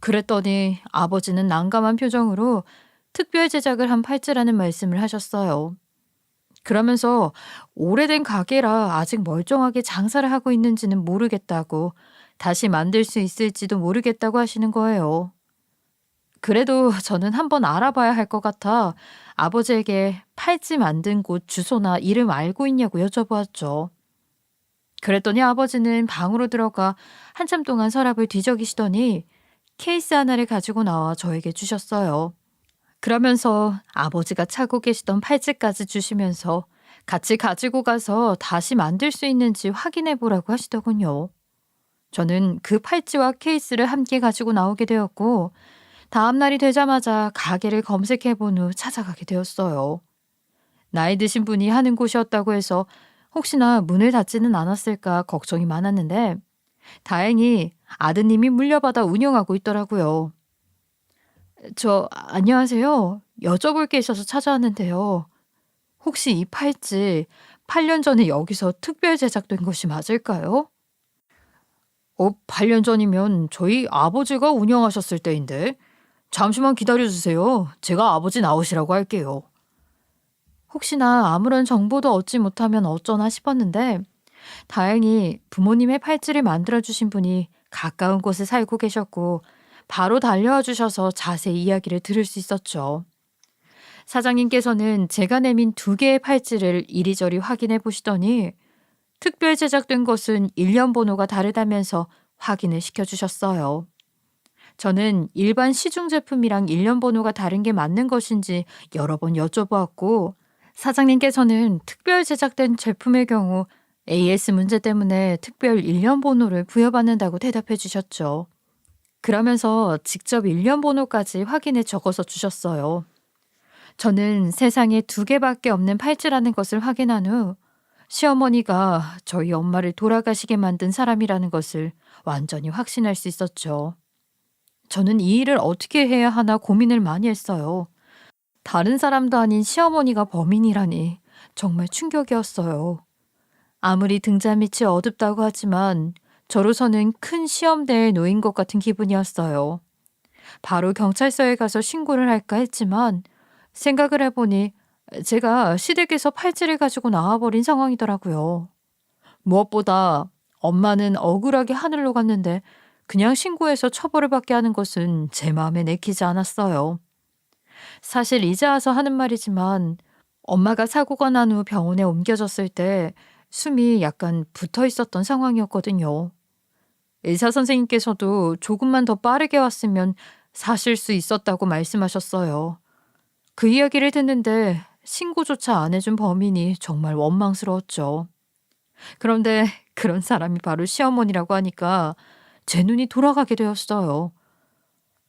그랬더니 아버지는 난감한 표정으로 특별 제작을 한 팔찌라는 말씀을 하셨어요. 그러면서 오래된 가게라 아직 멀쩡하게 장사를 하고 있는지는 모르겠다고 다시 만들 수 있을지도 모르겠다고 하시는 거예요. 그래도 저는 한번 알아봐야 할 것 같아 아버지에게 팔찌 만든 곳 주소나 이름 알고 있냐고 여쭤보았죠. 그랬더니 아버지는 방으로 들어가 한참 동안 서랍을 뒤적이시더니 케이스 하나를 가지고 나와 저에게 주셨어요. 그러면서 아버지가 차고 계시던 팔찌까지 주시면서 같이 가지고 가서 다시 만들 수 있는지 확인해 보라고 하시더군요. 저는 그 팔찌와 케이스를 함께 가지고 나오게 되었고 다음 날이 되자마자 가게를 검색해 본 후 찾아가게 되었어요. 나이 드신 분이 하는 곳이었다고 해서 혹시나 문을 닫지는 않았을까 걱정이 많았는데 다행히 아드님이 물려받아 운영하고 있더라고요. 안녕하세요. 여쭤볼 게 있어서 찾아왔는데요. 혹시 이 팔찌 8년 전에 여기서 특별 제작된 것이 맞을까요? 8년 전이면 저희 아버지가 운영하셨을 때인데. 잠시만 기다려주세요. 제가 아버지 나오시라고 할게요. 혹시나 아무런 정보도 얻지 못하면 어쩌나 싶었는데 다행히 부모님의 팔찌를 만들어주신 분이 가까운 곳에 살고 계셨고 바로 달려와 주셔서 자세히 이야기를 들을 수 있었죠. 사장님께서는 제가 내민 2개의 팔찌를 이리저리 확인해 보시더니 특별 제작된 것은 일련 번호가 다르다면서 확인을 시켜주셨어요. 저는 일반 시중 제품이랑 일련 번호가 다른 게 맞는 것인지 여러 번 여쭤보았고 사장님께서는 특별 제작된 제품의 경우 AS 문제 때문에 특별 일련 번호를 부여받는다고 대답해 주셨죠. 그러면서 직접 일련 번호까지 확인해 적어서 주셨어요. 저는 세상에 2개밖에 없는 팔찌라는 것을 확인한 후 시어머니가 저희 엄마를 돌아가시게 만든 사람이라는 것을 완전히 확신할 수 있었죠. 저는 이 일을 어떻게 해야 하나 고민을 많이 했어요. 다른 사람도 아닌 시어머니가 범인이라니 정말 충격이었어요. 아무리 등잔빛이 어둡다고 하지만 저로서는 큰 시험대에 놓인 것 같은 기분이었어요. 바로 경찰서에 가서 신고를 할까 했지만 생각을 해보니 제가 시댁에서 팔찌를 가지고 나와버린 상황이더라고요. 무엇보다 엄마는 억울하게 하늘로 갔는데 그냥 신고해서 처벌을 받게 하는 것은 제 마음에 내키지 않았어요. 사실 이제 와서 하는 말이지만 엄마가 사고가 난 후 병원에 옮겨졌을 때 숨이 약간 붙어 있었던 상황이었거든요. 의사 선생님께서도 조금만 더 빠르게 왔으면 사실 수 있었다고 말씀하셨어요. 그 이야기를 듣는데 신고조차 안 해준 범인이 정말 원망스러웠죠. 그런데 그런 사람이 바로 시어머니라고 하니까 제 눈이 돌아가게 되었어요.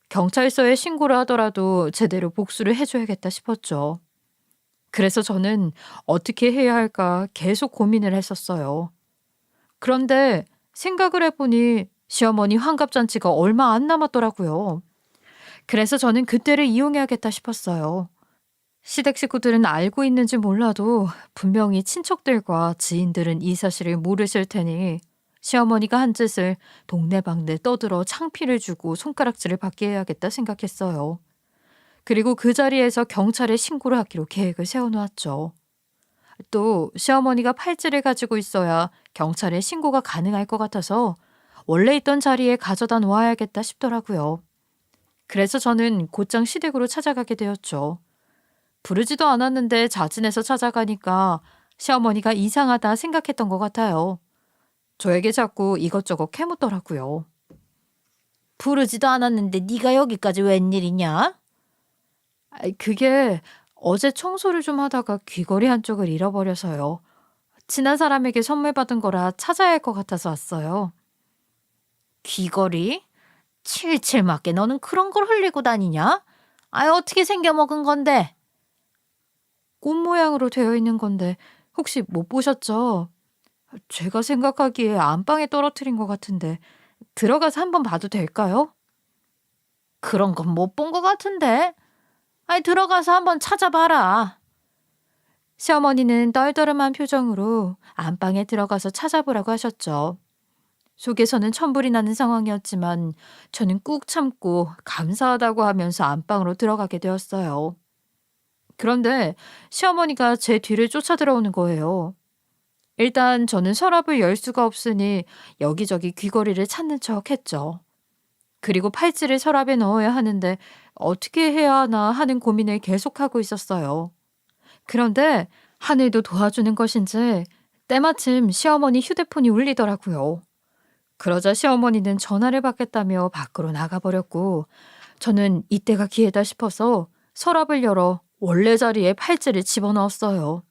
경찰서에 신고를 하더라도 제대로 복수를 해줘야겠다 싶었죠. 그래서 저는 어떻게 해야 할까 계속 고민을 했었어요. 그런데 생각을 해보니 시어머니 환갑잔치가 얼마 안 남았더라고요. 그래서 저는 그때를 이용해야겠다 싶었어요. 시댁 식구들은 알고 있는지 몰라도 분명히 친척들과 지인들은 이 사실을 모르실 테니 시어머니가 한 짓을 동네방네 떠들어 창피를 주고 손가락질을 받게 해야겠다 생각했어요. 그리고 그 자리에서 경찰에 신고를 하기로 계획을 세워놓았죠. 또 시어머니가 팔찌를 가지고 있어야 경찰에 신고가 가능할 것 같아서 원래 있던 자리에 가져다 놓아야겠다 싶더라고요. 그래서 저는 곧장 시댁으로 찾아가게 되었죠. 부르지도 않았는데 자진해서 찾아가니까 시어머니가 이상하다 생각했던 것 같아요. 저에게 자꾸 이것저것 캐묻더라고요. 부르지도 않았는데 네가 여기까지 웬일이냐? 그게 어제 청소를 좀 하다가 귀걸이 한쪽을 잃어버려서요. 친한 사람에게 선물 받은 거라 찾아야 할 것 같아서 왔어요. 귀걸이? 칠칠 맞게 너는 그런 걸 흘리고 다니냐? 아이, 어떻게 생겨 먹은 건데? 꽃 모양으로 되어 있는 건데 혹시 못 보셨죠? 제가 생각하기에 안방에 떨어뜨린 것 같은데 들어가서 한번 봐도 될까요? 그런 건 못 본 것 같은데. 아이, 들어가서 한번 찾아봐라. 시어머니는 떨떠름한 표정으로 안방에 들어가서 찾아보라고 하셨죠. 속에서는 천불이 나는 상황이었지만 저는 꾹 참고 감사하다고 하면서 안방으로 들어가게 되었어요. 그런데 시어머니가 제 뒤를 쫓아 들어오는 거예요. 일단 저는 서랍을 열 수가 없으니 여기저기 귀걸이를 찾는 척 했죠. 그리고 팔찌를 서랍에 넣어야 하는데 어떻게 해야 하나 하는 고민을 계속하고 있었어요. 그런데 하늘도 도와주는 것인지 때마침 시어머니 휴대폰이 울리더라고요. 그러자 시어머니는 전화를 받겠다며 밖으로 나가버렸고 저는 이때가 기회다 싶어서 서랍을 열어 원래 자리에 팔찌를 집어넣었어요.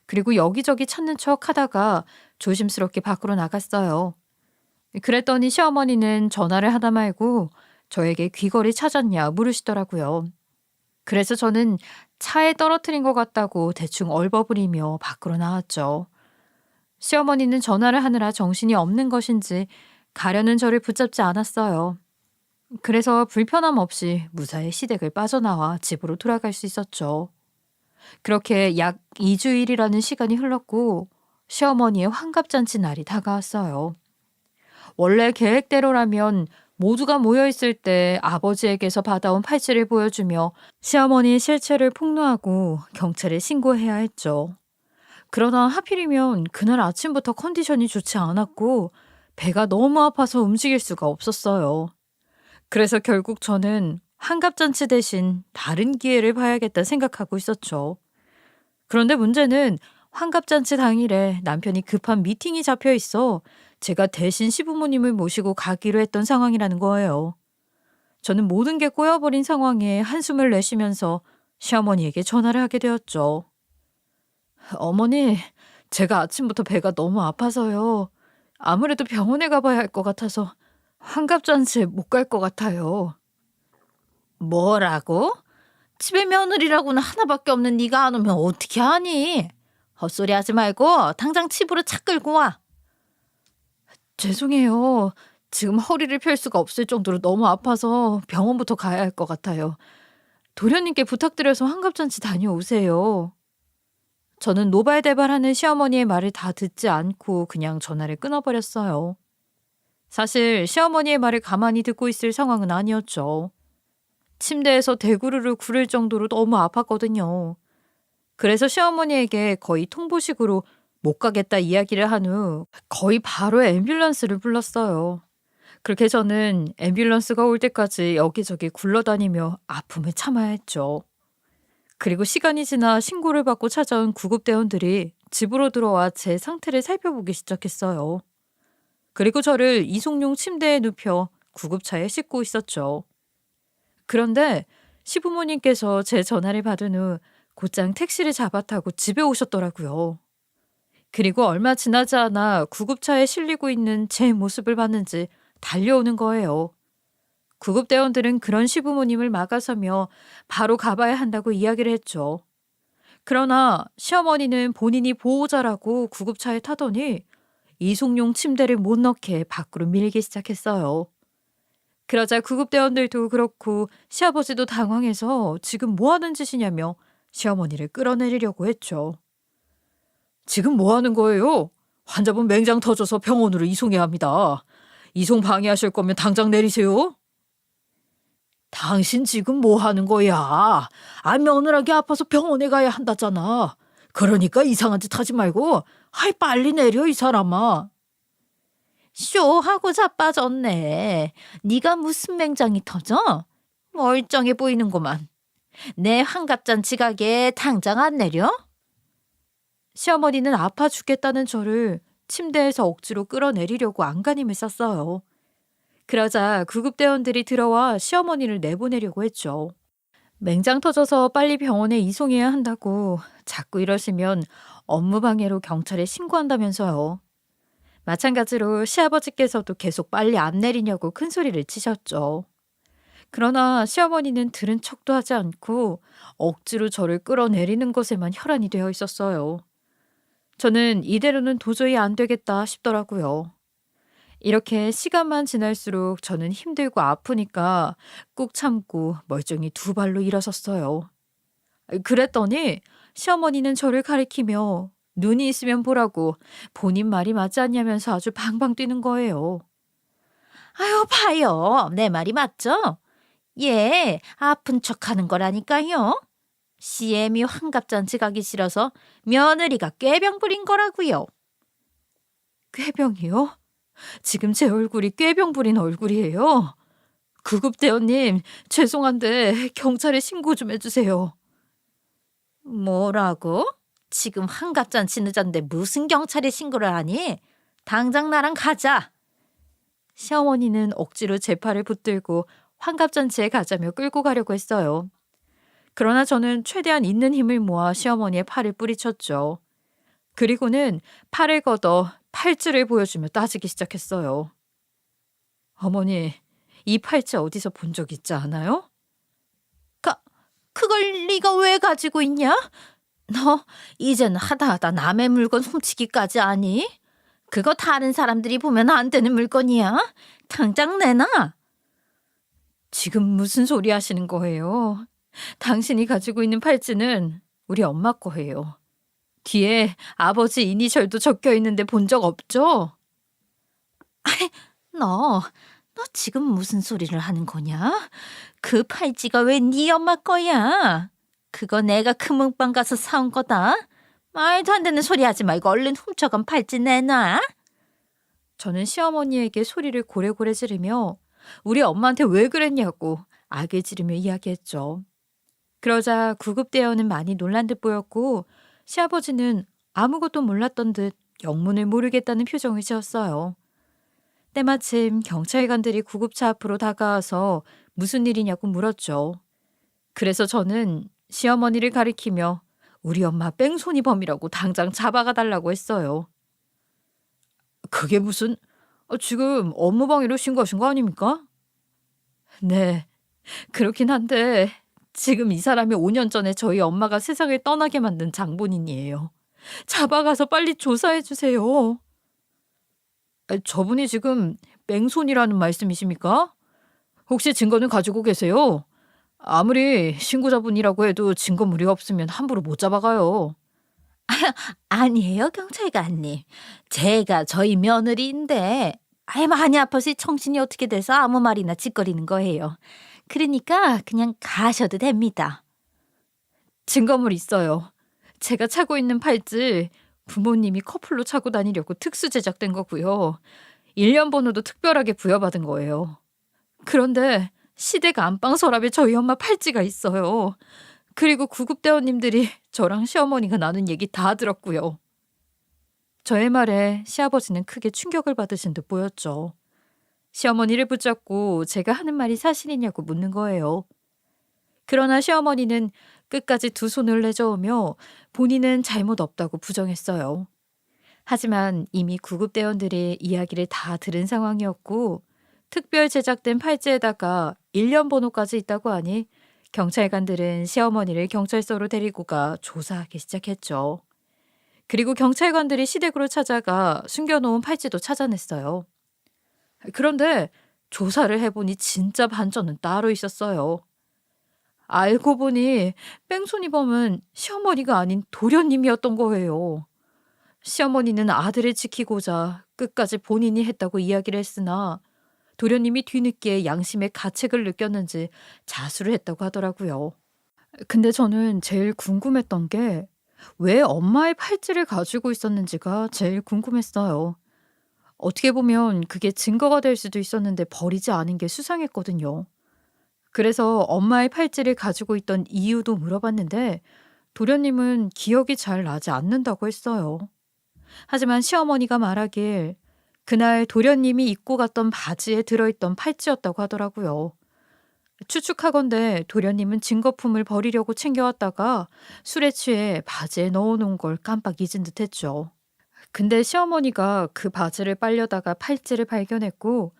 그리고 여기저기 찾는 척 하다가 조심스럽게 밖으로 나갔어요. 그랬더니 시어머니는 전화를 하다 말고 저에게 귀걸이 찾았냐 물으시더라고요. 그래서 저는 차에 떨어뜨린 것 같다고 대충 얼버무리며 밖으로 나왔죠. 시어머니는 전화를 하느라 정신이 없는 것인지 가려는 저를 붙잡지 않았어요. 그래서 불편함 없이 무사히 시댁을 빠져나와 집으로 돌아갈 수 있었죠. 그렇게 약 2주일이라는 시간이 흘렀고 시어머니의 환갑잔치 날이 다가왔어요. 원래 계획대로라면 모두가 모여있을 때 아버지에게서 받아온 팔찌를 보여주며 시어머니의 실체를 폭로하고 경찰에 신고해야 했죠. 그러나 하필이면 그날 아침부터 컨디션이 좋지 않았고 배가 너무 아파서 움직일 수가 없었어요. 그래서 결국 저는 환갑잔치 대신 다른 기회를 봐야겠다 생각하고 있었죠. 그런데 문제는 환갑잔치 당일에 남편이 급한 미팅이 잡혀 있어 제가 대신 시부모님을 모시고 가기로 했던 상황이라는 거예요. 저는 모든 게 꼬여버린 상황에 한숨을 내쉬면서 시어머니에게 전화를 하게 되었죠. 어머니, 제가 아침부터 배가 너무 아파서요. 아무래도 병원에 가봐야 할 것 같아서 환갑잔치에 못 갈 것 같아요. 뭐라고? 집에 며느리라고는 하나밖에 없는 네가 안 오면 어떻게 하니? 헛소리 하지 말고 당장 집으로 차 끌고 와. 죄송해요. 지금 허리를 펼 수가 없을 정도로 너무 아파서 병원부터 가야 할 것 같아요. 도련님께 부탁드려서 환갑잔치 다녀오세요. 저는 노발대발하는 시어머니의 말을 다 듣지 않고 그냥 전화를 끊어버렸어요. 사실 시어머니의 말을 가만히 듣고 있을 상황은 아니었죠. 침대에서 대구르르 구를 정도로 너무 아팠거든요. 그래서 시어머니에게 거의 통보식으로 못 가겠다 이야기를 한 후 거의 바로 앰뷸런스를 불렀어요. 그렇게 저는 앰뷸런스가 올 때까지 여기저기 굴러다니며 아픔을 참아야 했죠. 그리고 시간이 지나 신고를 받고 찾아온 구급대원들이 집으로 들어와 제 상태를 살펴보기 시작했어요. 그리고 저를 이송용 침대에 눕혀 구급차에 싣고 있었죠. 그런데 시부모님께서 제 전화를 받은 후 곧장 택시를 잡아 타고 집에 오셨더라고요. 그리고 얼마 지나지 않아 구급차에 실리고 있는 제 모습을 봤는지 달려오는 거예요. 구급대원들은 그런 시부모님을 막아서며 바로 가봐야 한다고 이야기를 했죠. 그러나 시어머니는 본인이 보호자라고 구급차에 타더니 이송용 침대를 못 넣게 밖으로 밀기 시작했어요. 그러자 구급대원들도 그렇고 시아버지도 당황해서 지금 뭐 하는 짓이냐며 시어머니를 끌어내리려고 했죠. 지금 뭐 하는 거예요? 환자분 맹장 터져서 병원으로 이송해야 합니다. 이송 방해하실 거면 당장 내리세요. 당신 지금 뭐 하는 거야? 며느라기 아파서 병원에 가야 한다잖아. 그러니까 이상한 짓 하지 말고 빨리 내려 이 사람아. 쇼하고 자빠졌네. 네가 무슨 맹장이 터져? 멀쩡해 보이는구만. 내 환갑잔치 가게 당장 안 내려? 시어머니는 아파 죽겠다는 저를 침대에서 억지로 끌어내리려고 안간힘을 썼어요. 그러자 구급대원들이 들어와 시어머니를 내보내려고 했죠. 맹장 터져서 빨리 병원에 이송해야 한다고 자꾸 이러시면 업무방해로 경찰에 신고한다면서요. 마찬가지로 시아버지께서도 계속 빨리 안 내리냐고 큰 소리를 치셨죠. 그러나 시어머니는 들은 척도 하지 않고 억지로 저를 끌어내리는 것에만 혈안이 되어 있었어요. 저는 이대로는 도저히 안 되겠다 싶더라고요. 이렇게 시간만 지날수록 저는 힘들고 아프니까 꾹 참고 멀쩡히 두 발로 일어섰어요. 그랬더니 시어머니는 저를 가리키며 눈이 있으면 보라고 본인 말이 맞지 않냐면서 아주 방방 뛰는 거예요. 아유, 봐요. 내 말이 맞죠? 예, 아픈 척 하는 거라니까요. CM이 환갑잔치 가기 싫어서 며느리가 꾀병 부린 거라고요. 꾀병이요? 지금 제 얼굴이 꾀병 부린 얼굴이에요. 구급대원님, 죄송한데 경찰에 신고 좀 해주세요. 뭐라고? 지금 환갑잔치 늦었는데 무슨 경찰에 신고를 하니? 당장 나랑 가자. 시어머니는 억지로 제 팔을 붙들고 환갑잔치에 가자며 끌고 가려고 했어요. 그러나 저는 최대한 있는 힘을 모아 시어머니의 팔을 뿌리쳤죠. 그리고는 팔을 걷어 팔찌를 보여주며 따지기 시작했어요. 어머니, 이 팔찌 어디서 본 적 있지 않아요? 그걸 네가 왜 가지고 있냐? 너 이젠 하다 남의 물건 훔치기까지 하니? 그거 다른 사람들이 보면 안 되는 물건이야. 당장 내놔. 지금 무슨 소리 하시는 거예요? 당신이 가지고 있는 팔찌는 우리 엄마 거예요. 뒤에 아버지 이니셜도 적혀 있는데 본 적 없죠? 너 지금 무슨 소리를 하는 거냐? 그 팔찌가 왜 네 엄마 거야? 그거 내가 금은방 가서 사온 거다. 말도 안 되는 소리 하지 말고 얼른 훔쳐간 팔찌 내놔. 저는 시어머니에게 소리를 고래고래 지르며 우리 엄마한테 왜 그랬냐고 악을 지르며 이야기했죠. 그러자 구급대원은 많이 놀란 듯 보였고 시아버지는 아무것도 몰랐던 듯 영문을 모르겠다는 표정을 지었어요. 때마침 경찰관들이 구급차 앞으로 다가와서 무슨 일이냐고 물었죠. 그래서 저는 시어머니를 가리키며 우리 엄마 뺑소니범이라고 당장 잡아가 달라고 했어요. 그게 무슨 지금 업무방해로 신고하신 거 아닙니까? 네, 그렇긴 한데 지금 이 사람이 5년 전에 저희 엄마가 세상을 떠나게 만든 장본인이에요. 잡아가서 빨리 조사해 주세요. 저분이 지금 뺑소니라는 말씀이십니까? 혹시 증거는 가지고 계세요? 아무리 신고자분이라고 해도 증거물이 없으면 함부로 못 잡아가요. 아니에요, 경찰관님. 제가 저희 며느리인데 많이 아파서 정신이 어떻게 돼서 아무 말이나 짓거리는 거예요. 그러니까 그냥 가셔도 됩니다. 증거물 있어요. 제가 차고 있는 팔찌 부모님이 커플로 차고 다니려고 특수 제작된 거고요. 1년 번호도 특별하게 부여받은 거예요. 그런데 시댁 안방 서랍에 저희 엄마 팔찌가 있어요. 그리고 구급대원님들이 저랑 시어머니가 나눈 얘기 다 들었고요. 저의 말에 시아버지는 크게 충격을 받으신 듯 보였죠. 시어머니를 붙잡고 제가 하는 말이 사실이냐고 묻는 거예요. 그러나 시어머니는 끝까지 두 손을 내저으며 본인은 잘못 없다고 부정했어요. 하지만 이미 구급대원들이 이야기를 다 들은 상황이었고 특별 제작된 팔찌에다가 1년 번호까지 있다고 하니 경찰관들은 시어머니를 경찰서로 데리고 가 조사하기 시작했죠. 그리고 경찰관들이 시댁으로 찾아가 숨겨놓은 팔찌도 찾아냈어요. 그런데 조사를 해보니 진짜 반전은 따로 있었어요. 알고 보니 뺑소니범은 시어머니가 아닌 도련님이었던 거예요. 시어머니는 아들을 지키고자 끝까지 본인이 했다고 이야기를 했으나 도련님이 뒤늦게 양심의 가책을 느꼈는지 자수를 했다고 하더라고요. 근데 저는 제일 궁금했던 게 왜 엄마의 팔찌를 가지고 있었는지가 제일 궁금했어요. 어떻게 보면 그게 증거가 될 수도 있었는데 버리지 않은 게 수상했거든요. 그래서 엄마의 팔찌를 가지고 있던 이유도 물어봤는데 도련님은 기억이 잘 나지 않는다고 했어요. 하지만 시어머니가 말하길 그날 도련님이 입고 갔던 바지에 들어있던 팔찌였다고 하더라고요. 추측하건대 도련님은 증거품을 버리려고 챙겨왔다가 술에 취해 바지에 넣어놓은 걸 깜빡 잊은 듯 했죠. 근데 시어머니가 그 바지를 빨려다가 팔찌를 발견했고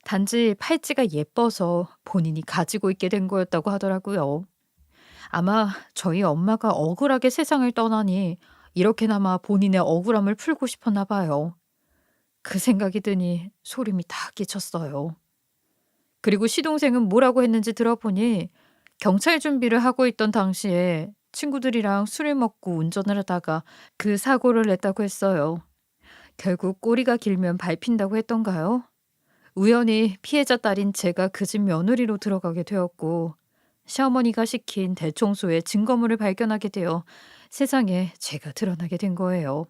단지 팔찌가 예뻐서 본인이 가지고 있게 된 거였다고 하더라고요. 아마 저희 엄마가 억울하게 세상을 떠나니 이렇게나마 본인의 억울함을 풀고 싶었나 봐요. 그 생각이 드니 소름이 다 끼쳤어요. 그리고 시동생은 뭐라고 했는지 들어보니 경찰 준비를 하고 있던 당시에 친구들이랑 술을 먹고 운전을 하다가 그 사고를 냈다고 했어요. 결국 꼬리가 길면 밟힌다고 했던가요? 우연히 피해자 딸인 제가 그 집 며느리로 들어가게 되었고 시어머니가 시킨 대청소에 증거물을 발견하게 되어 세상에 제가 드러나게 된 거예요.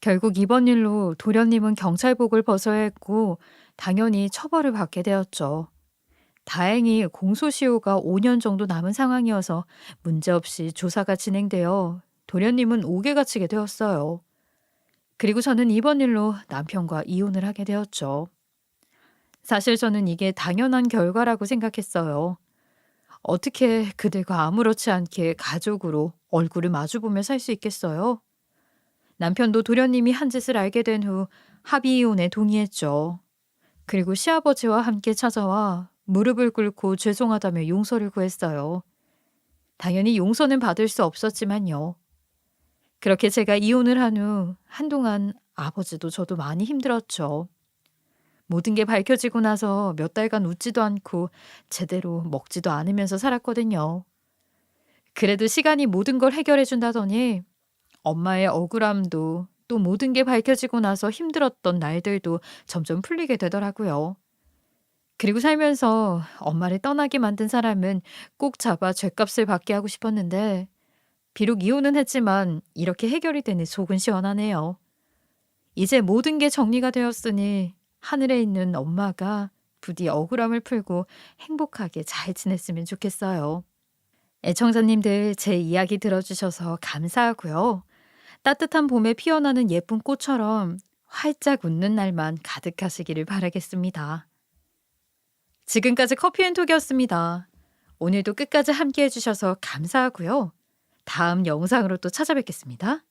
결국 이번 일로 도련님은 경찰복을 벗어야 했고 당연히 처벌을 받게 되었죠. 다행히 공소시효가 5년 정도 남은 상황이어서 문제없이 조사가 진행되어 도련님은 옥에 갇히게 되었어요. 그리고 저는 이번 일로 남편과 이혼을 하게 되었죠. 사실 저는 이게 당연한 결과라고 생각했어요. 어떻게 그들과 아무렇지 않게 가족으로 얼굴을 마주보며 살 수 있겠어요? 남편도 도련님이 한 짓을 알게 된 후 합의 이혼에 동의했죠. 그리고 시아버지와 함께 찾아와 무릎을 꿇고 죄송하다며 용서를 구했어요. 당연히 용서는 받을 수 없었지만요. 그렇게 제가 이혼을 한 후 한동안 아버지도 저도 많이 힘들었죠. 모든 게 밝혀지고 나서 몇 달간 웃지도 않고 제대로 먹지도 않으면서 살았거든요. 그래도 시간이 모든 걸 해결해 준다더니 엄마의 억울함도 또 모든 게 밝혀지고 나서 힘들었던 날들도 점점 풀리게 되더라고요. 그리고 살면서 엄마를 떠나게 만든 사람은 꼭 잡아 죗값을 받게 하고 싶었는데 비록 이혼은 했지만 이렇게 해결이 되니 속은 시원하네요. 이제 모든 게 정리가 되었으니 하늘에 있는 엄마가 부디 억울함을 풀고 행복하게 잘 지냈으면 좋겠어요. 애청자님들 제 이야기 들어주셔서 감사하고요. 따뜻한 봄에 피어나는 예쁜 꽃처럼 활짝 웃는 날만 가득하시기를 바라겠습니다. 지금까지 커피앤톡이었습니다. 오늘도 끝까지 함께 해주셔서 감사하고요. 다음 영상으로 또 찾아뵙겠습니다.